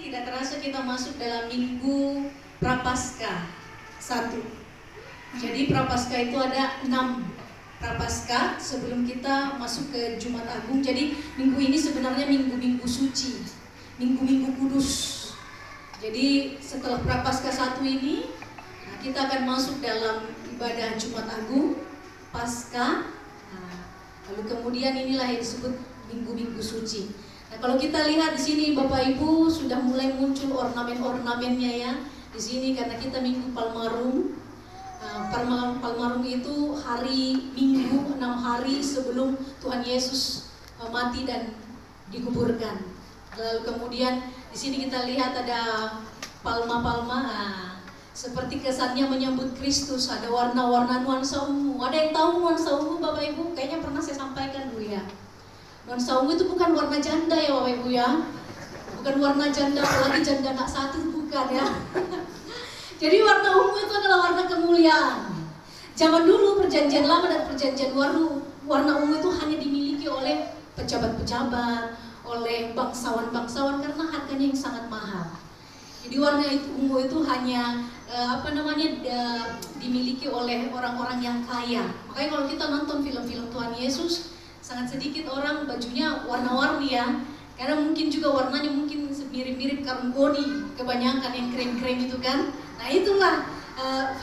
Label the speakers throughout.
Speaker 1: tidak terasa kita masuk dalam minggu Prapaskah 1. Jadi Prapaskah itu ada 6 Prapaskah sebelum kita masuk ke Jumat Agung. Jadi minggu ini sebenarnya minggu-minggu suci, minggu-minggu kudus. Jadi setelah Prapaskah 1 ini, kita akan masuk dalam ibadah Jumat Agung, Paskah. Lalu kemudian inilah yang disebut minggu-minggu suci. Nah, kalau kita lihat di sini Bapak Ibu sudah mulai muncul ornamen-ornamennya ya di sini karena kita Minggu Palmarum. Palmarum itu hari Minggu 6 hari sebelum Tuhan Yesus mati dan dikuburkan. Lalu kemudian di sini kita lihat ada palma-palma, seperti kesannya menyambut Kristus. Ada warna-warna nuansa ungu. Ada yang tahu nuansa ungu Bapak Ibu? Kayaknya pernah saya sampaikan dulu ya. Nuansa ungu itu bukan warna janda ya Bapak Ibu ya. Bukan warna janda, apalagi janda anak satu, bukan ya. Jadi warna ungu itu adalah warna kemuliaan. Zaman dulu perjanjian lama dan perjanjian baru, warna ungu itu hanya dimiliki oleh pejabat-pejabat, oleh bangsawan-bangsawan karena harganya yang sangat mahal. Jadi warna ungu itu hanya dimiliki oleh orang-orang yang kaya. Makanya kalau kita nonton film-film Tuhan Yesus, sangat sedikit orang bajunya warna-warni ya. Karena mungkin juga warnanya mungkin mirip-mirip karung goni, kebanyakan yang krem-krem itu kan. Nah itulah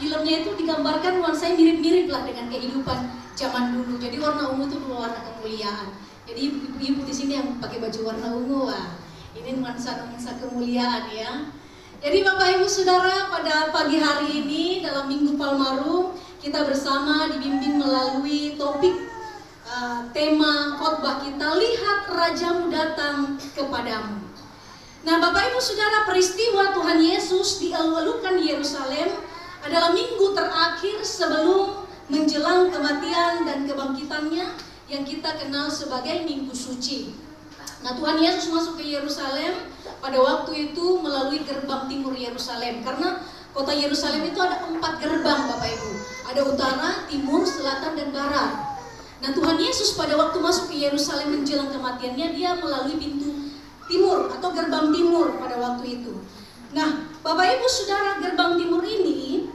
Speaker 1: filmnya itu digambarkan nuansanya mirip-mirip lah dengan kehidupan zaman dulu. Jadi warna ungu itu warna kemuliaan. Jadi ibu-ibu di sini yang pakai baju warna ungu, ini nuansa-nuansa kemuliaan ya. Jadi Bapak Ibu Saudara, pada pagi hari ini dalam Minggu Palmarum kita bersama dibimbing melalui topik tema khotbah kita, lihat Rajamu datang kepadamu. Nah Bapak Ibu Saudara, peristiwa Tuhan Yesus dielulukan di Yerusalem adalah minggu terakhir sebelum menjelang kematian dan kebangkitannya yang kita kenal sebagai Minggu Suci. Nah Tuhan Yesus masuk ke Yerusalem pada waktu itu melalui gerbang timur Yerusalem. Karena kota Yerusalem itu ada 4 gerbang Bapak Ibu. Ada utara, timur, selatan, dan barat. Nah Tuhan Yesus pada waktu masuk ke Yerusalem menjelang kematiannya, dia melalui pintu timur atau gerbang timur pada waktu itu. Nah Bapak Ibu Saudara, gerbang timur ini,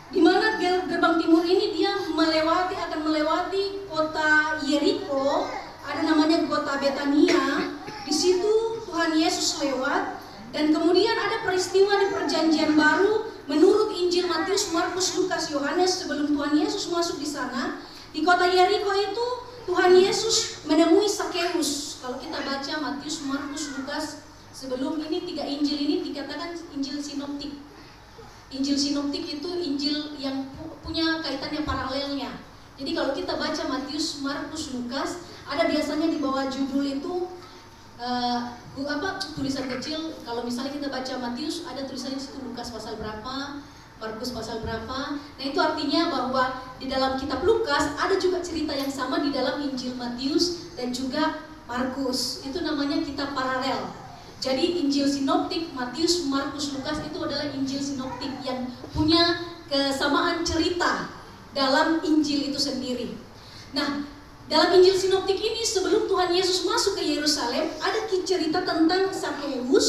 Speaker 1: di mana gerbang timur ini dia akan melewati kota Yeriko, ada namanya kota Betania. Di situ Tuhan Yesus lewat, dan kemudian ada peristiwa di Perjanjian Baru menurut Injil Matius, Markus, Lukas, Yohanes. Sebelum Tuhan Yesus masuk di sana, di kota Yeriko itu Tuhan Yesus menemui Sakeus. Kalau kita baca Matius, Markus, Lukas, sebelum ini 3 Injil ini dikatakan Injil sinoptik. Injil sinoptik itu Injil yang punya kaitannya paralelnya. Jadi kalau kita baca Matius, Markus, Lukas, ada biasanya di bawah judul itu tulisan kecil. Kalau misalnya kita baca Matius, ada tulisannya di situ Lukas pasal berapa, Markus pasal berapa. Nah itu artinya bahwa di dalam kitab Lukas ada juga cerita yang sama di dalam Injil Matius dan juga Markus. Itu namanya kitab paralel. Jadi Injil sinoptik Matius, Markus, Lukas itu adalah Injil sinoptik yang punya kesamaan cerita dalam Injil itu sendiri. Nah dalam Injil sinoptik ini sebelum Tuhan Yesus masuk ke Yerusalem, ada cerita tentang Sakeus,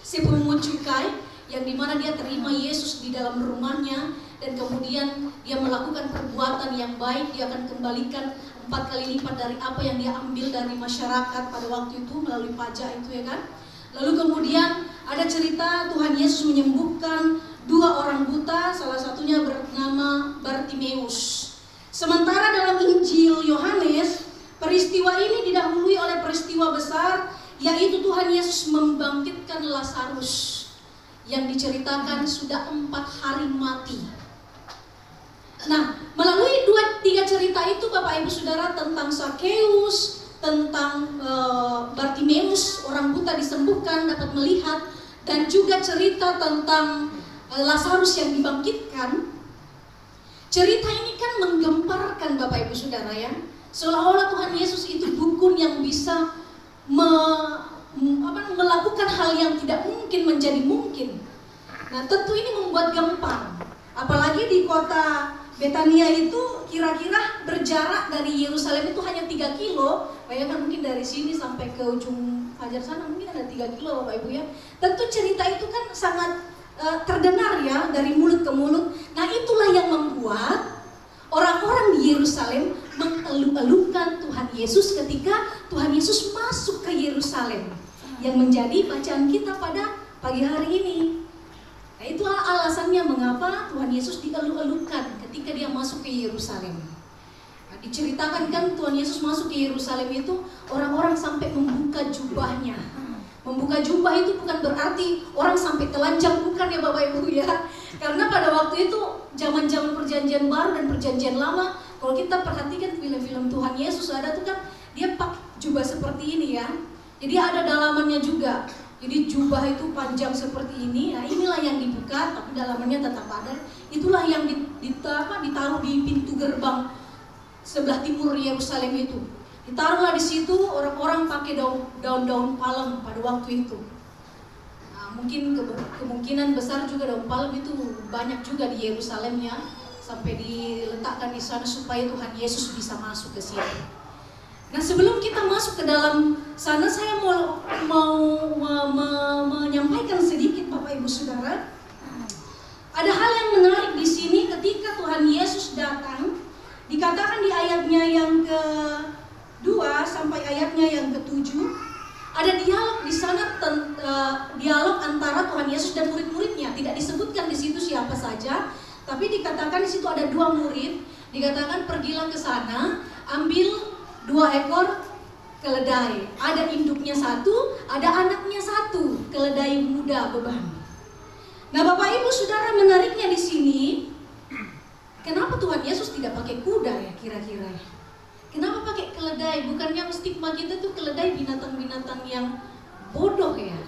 Speaker 1: si pemungut cukai, yang dimana dia terima Yesus di dalam rumahnya, dan kemudian dia melakukan perbuatan yang baik. Dia akan kembalikan 4 kali lipat dari apa yang dia ambil dari masyarakat pada waktu itu melalui pajak itu ya kan. Lalu kemudian ada cerita Tuhan Yesus menyembuhkan 2 orang buta, salah satunya bernama Bartimeus. Sementara dalam Injil Yohanes, peristiwa ini didahului oleh peristiwa besar, yaitu Tuhan Yesus membangkitkan Lazarus yang diceritakan sudah 4 hari mati. Nah, melalui 2-3 cerita itu Bapak Ibu Saudara, tentang Sakeus, tentang Bartimeus, orang buta disembuhkan, dapat melihat, dan juga cerita tentang Lazarus yang dibangkitkan. Cerita ini kan menggemparkan Bapak Ibu Saudara ya, seolah-olah Tuhan Yesus itu dukun yang bisa melakukan hal yang tidak mungkin menjadi mungkin. Nah tentu ini membuat gempar, apalagi di kota Betania itu kira-kira berjarak dari Yerusalem itu hanya 3 kilo. Bayangkan mungkin dari sini sampai ke ujung Fajar sana mungkin ada 3 kilo Bapak Ibu ya. Tentu cerita itu kan sangat terdengar ya dari mulut ke mulut. Nah itulah yang membuat orang-orang di Yerusalem mengeluh-elukan Tuhan Yesus ketika Tuhan Yesus masuk ke Yerusalem, yang menjadi bacaan kita pada pagi hari ini. Nah, itulah alasannya mengapa Tuhan Yesus dieluh-elukan ketika dia masuk ke Yerusalem. Nah, diceritakan kan Tuhan Yesus masuk ke Yerusalem itu orang-orang sampai membuka jubahnya. Membuka jubah itu bukan berarti orang sampai telanjang, bukan ya Bapak Ibu ya. Karena pada waktu itu zaman-zaman perjanjian baru dan perjanjian lama, kalau kita perhatikan film-film Tuhan Yesus ada tuh kan dia pakai jubah seperti ini ya. Jadi ada dalamannya juga. Jadi jubah itu panjang seperti ini. Nah inilah yang dibuka, tapi dalamannya tetap ada. Itulah yang ditaruh di pintu gerbang sebelah timur Yerusalem itu. Ditaruhlah di situ, orang-orang pakai daun-daun palem pada waktu itu. Nah, mungkin kemungkinan besar juga daun palem itu banyak juga di Yerusalem ya, sampai diletakkan di sana supaya Tuhan Yesus bisa masuk ke sini. Nah sebelum kita masuk ke dalam sana, saya mau menyampaikan sedikit Bapak Ibu Saudara. Ada hal yang menarik di sini ketika Tuhan Yesus datang, dikatakan di ayatnya yang ke-2 sampai ayatnya yang ke-7, ada dialog di sana, dialog antara Tuhan Yesus dan murid-muridnya. Tidak disebutkan di situ siapa saja, tapi dikatakan di situ ada 2 murid. Dikatakan pergilah ke sana, ambil 2 ekor keledai. Ada induknya 1, ada anaknya 1, keledai muda beban. Nah, Bapak Ibu Saudara, menariknya di sini, kenapa Tuhan Yesus tidak pakai kuda ya kira-kira? Kenapa pakai keledai? Bukannya stigma kita tuh keledai binatang-binatang yang bodoh ya?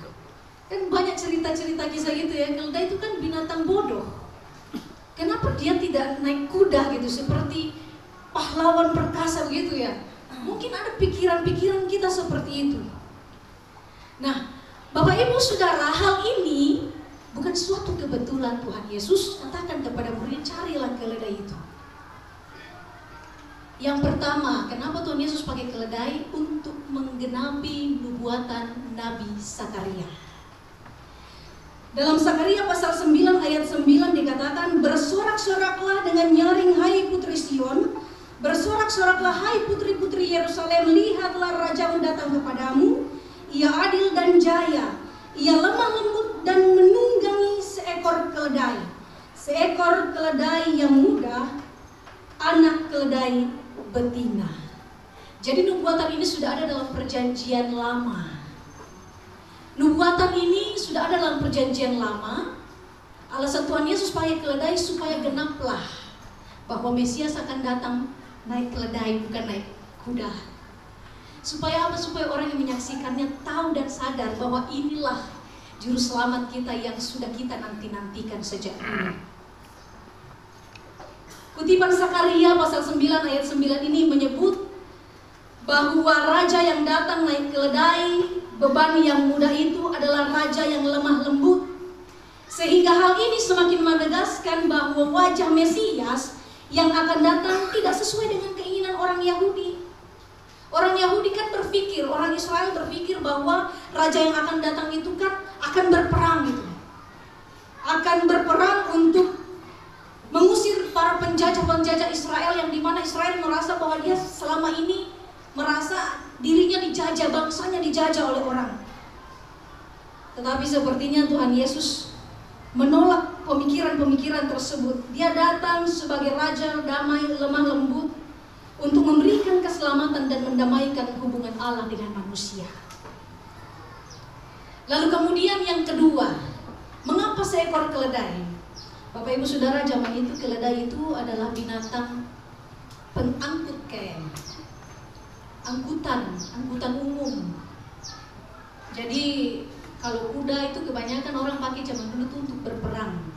Speaker 1: Kan banyak cerita-cerita kisah gitu ya, keledai itu kan binatang bodoh. Kenapa dia tidak naik kuda gitu seperti pahlawan perkasa gitu ya? Mungkin ada pikiran-pikiran kita seperti itu. Nah, Bapak Ibu Saudara, hal ini bukan suatu kebetulan. Tuhan Yesus katakan kepada murid, carilah keledai itu. Yang pertama, kenapa Tuhan Yesus pakai keledai? Untuk menggenapi nubuatan Nabi Sakaria. Dalam Sakaria pasal 9 ayat 9 dikatakan, bersorak-soraklah dengan nyaring hai putri Sion, bersorak-soraklah hai putri-putri Yerusalem, lihatlah rajamu datang kepadamu, ia adil dan jaya, ia lemah lembut dan menunggangi seekor keledai yang muda, anak keledai betina. Jadi nubuatan ini sudah ada dalam perjanjian lama. Nubuatan ini sudah ada dalam perjanjian lama. Alasan Tuhan Yesus pakai keledai supaya genaplah bahwa Mesias akan datang naik keledai, bukan naik kuda. Supaya apa? Supaya orang yang menyaksikannya tahu dan sadar bahwa inilah juru selamat kita yang sudah kita nanti-nantikan sejak dulu. Kutipan Sakaria pasal 9 ayat 9 ini menyebut bahwa raja yang datang naik keledai beban yang muda itu adalah raja yang lemah lembut. Sehingga hal ini semakin menegaskan bahwa wajah Mesias yang akan datang tidak sesuai dengan keinginan orang Yahudi. Orang Yahudi kan berpikir, orang Israel berpikir bahwa raja yang akan datang itu kan akan berperang gitu. Akan berperang untuk mengusir para penjajah-penjajah Israel, yang dimana Israel merasa bahwa dia selama ini merasa dirinya dijajah, bangsanya dijajah oleh orang. Tetapi sepertinya Tuhan Yesus menolak pemikiran-pemikiran tersebut. Dia datang sebagai raja damai, lemah lembut, untuk memberikan keselamatan dan mendamaikan hubungan Allah dengan manusia. Lalu kemudian yang kedua, mengapa seekor keledai? Bapak Ibu Saudara, zaman itu keledai itu adalah binatang pengangkut kain, angkutan umum. Jadi kalau kuda itu kebanyakan orang pakai zaman dulu tuh untuk berperang.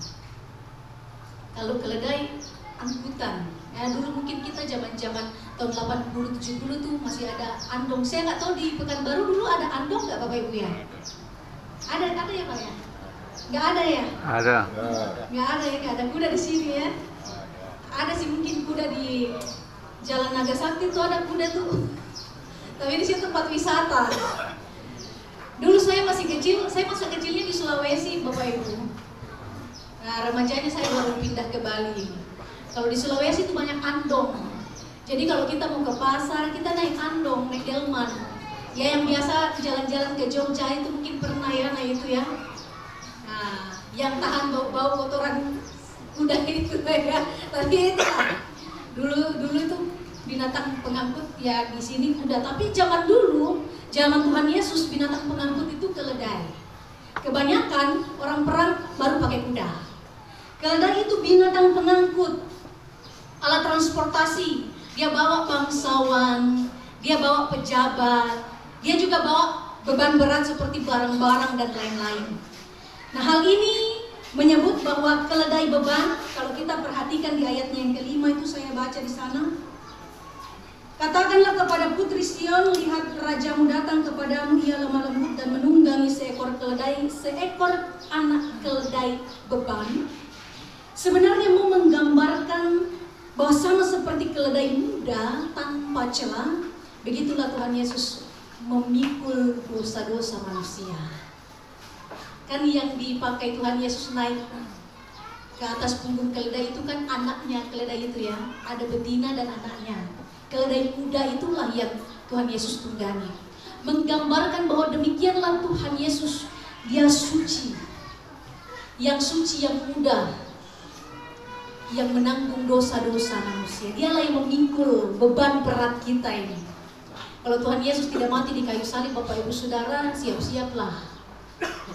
Speaker 1: Kalau keledai angkutan. Ya dulu mungkin kita zaman-zaman tahun 80-70 tuh masih ada andong. Saya nggak tahu di Pekanbaru dulu ada andong nggak Bapak Ibu ya? Ada ya Pak ya? Nggak ada ya?
Speaker 2: Ada.
Speaker 1: Nggak ada ya, nggak ada kuda di sini ya. Ada sih mungkin kuda di Jalan Nagasakti tuh ada kuda tuh. Tapi di situ tempat wisata. Dulu saya masih kecil, saya masa kecilnya di Sulawesi, Bapak Ibu. Nah, remajanya saya baru pindah ke Bali. Kalau di Sulawesi itu banyak andong. Jadi kalau kita mau ke pasar, kita naik andong, naik delman. Ya yang biasa jalan-jalan ke Jogja itu mungkin pernah ya, nah itu ya. Nah, yang tahan bau-bau kotoran kuda itu ya. Tapi itu lah. Dulu itu binatang pengangkut ya di sini kuda. Tapi zaman dulu, zaman Tuhan Yesus, binatang pengangkut itu keledai. Kebanyakan orang perang baru pakai kuda. Keledai itu binatang pengangkut, alat transportasi. Dia bawa bangsawan, dia bawa pejabat, dia juga bawa beban berat seperti barang-barang dan lain-lain. Nah, hal ini menyebut bahwa keledai beban, kalau kita perhatikan di ayatnya yang kelima itu saya baca di sana. Katakanlah kepada putri Sion, lihat rajamu datang kepadamu, ia lemah lembut dan menunggangi seekor keledai, seekor anak keledai beban. Sebenarnya mau menggambarkan bahwa sama seperti keledai muda tanpa celah, begitulah Tuhan Yesus memikul dosa-dosa manusia. Kan yang dipakai Tuhan Yesus naik ke atas punggung keledai itu kan anaknya keledai itu ya, ada betina dan anaknya. Keledai muda itulah yang Tuhan Yesus tunggangi, menggambarkan bahwa demikianlah Tuhan Yesus, dia suci, yang muda, yang menanggung dosa-dosa manusia. Dialah yang memikul beban berat kita ini. Kalau Tuhan Yesus tidak mati di kayu salib, Bapak Ibu Saudara, siap-siaplah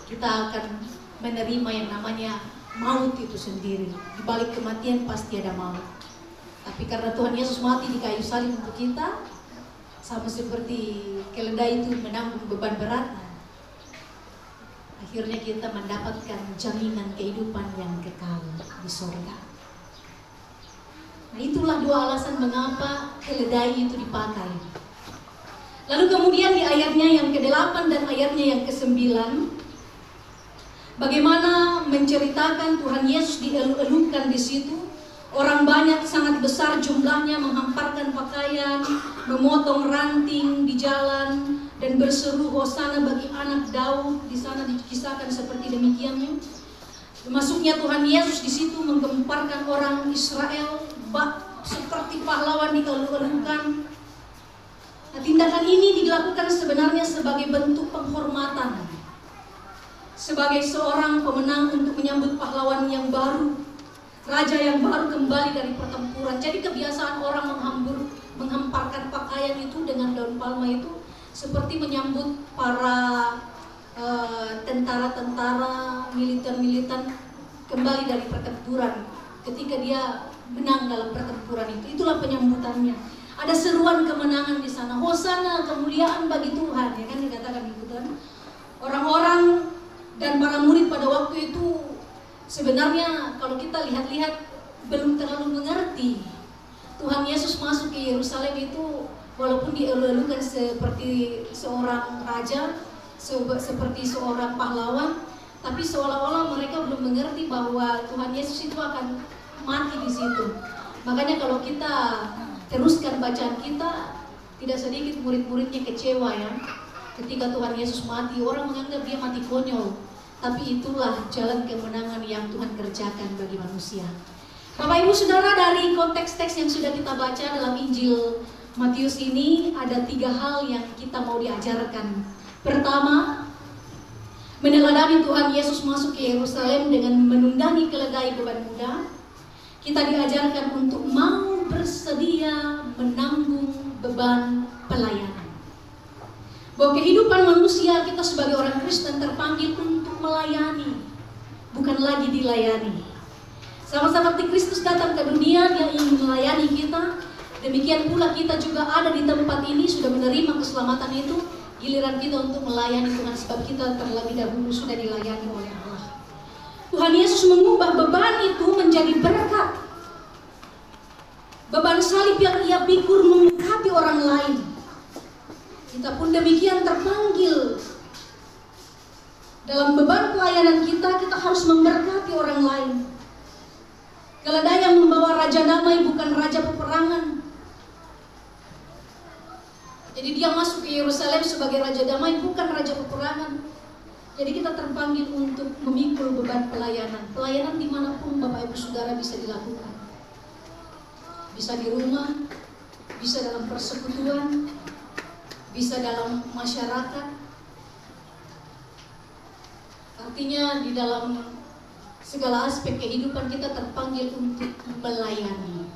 Speaker 1: kita akan menerima yang namanya maut itu sendiri. Di balik kematian pasti ada maut. Tapi karena Tuhan Yesus mati di kayu salib untuk kita, sama seperti keledai itu menanggung beban berat, akhirnya kita mendapatkan jaminan kehidupan yang kekal di surga. Nah, itulah dua alasan mengapa keledai itu dipakai. Lalu kemudian di ayatnya yang ke-8 dan ayatnya yang ke-9, bagaimana menceritakan Tuhan Yesus dielu-elukan di situ. Orang banyak sangat besar jumlahnya menghamparkan pakaian, memotong ranting di jalan dan berseru hosana bagi anak Daud. Di sana dikisahkan seperti demikiannya. Masuknya Tuhan Yesus di situ menggemparkan orang Israel seperti pahlawan dielu-elukan. Nah, tindakan ini dilakukan sebenarnya sebagai bentuk penghormatan, sebagai seorang pemenang untuk menyambut pahlawan yang baru, raja yang baru kembali dari pertempuran. Jadi kebiasaan orang menghamparkan pakaian itu dengan daun palma itu seperti menyambut para tentara-tentara, militer-militer kembali dari pertempuran ketika dia menang dalam pertempuran itu. Itulah penyambutannya. Ada seruan kemenangan di sana. Hosana, kemuliaan bagi Tuhan, ya kan dikatakan itu kan. Orang-orang dan para murid pada waktu itu sebenarnya kalau kita lihat-lihat belum terlalu mengerti. Tuhan Yesus masuk ke Yerusalem itu walaupun dielu-elukan seperti seorang raja, seperti seorang pahlawan, tapi seolah-olah mereka belum mengerti bahwa Tuhan Yesus itu akan mati di situ. Makanya kalau kita teruskan bacaan kita, tidak sedikit murid-muridnya kecewa ya. Ketika Tuhan Yesus mati, orang menganggap dia mati konyol. Tapi itulah jalan kemenangan yang Tuhan kerjakan bagi manusia. Bapak Ibu Saudara, dari konteks teks yang sudah kita baca dalam Injil Matius ini, ada 3 hal yang kita mau diajarkan. Pertama, meneladani Tuhan Yesus masuk ke Yerusalem dengan menunggangi keledai beban muda. Kita diajarkan untuk mau bersedia menanggung beban pelayanan. Bahwa kehidupan manusia kita sebagai orang Kristen terpanggil untuk melayani, bukan lagi dilayani. Sama seperti Kristus datang ke dunia, dia ingin melayani kita. Demikian pula kita juga ada di tempat ini sudah menerima keselamatan itu. Giliran kita untuk melayani Tuhan, sebab kita terlebih dahulu sudah dilayani oleh Allah. Tuhan Yesus mengubah beban itu menjadi berkat. Beban salib yang ia pikul memberkati orang lain. Kita pun demikian terpanggil. Dalam beban pelayanan kita harus memberkati orang lain. Keledai yang membawa Raja Damai bukan raja peperangan. Jadi dia masuk ke Yerusalem sebagai Raja Damai, bukan Raja Peperangan. Jadi kita terpanggil untuk memikul beban pelayanan. Pelayanan dimanapun Bapak Ibu Saudara bisa dilakukan. Bisa di rumah, bisa dalam persekutuan, bisa dalam masyarakat. Artinya di dalam segala aspek kehidupan kita terpanggil untuk melayani.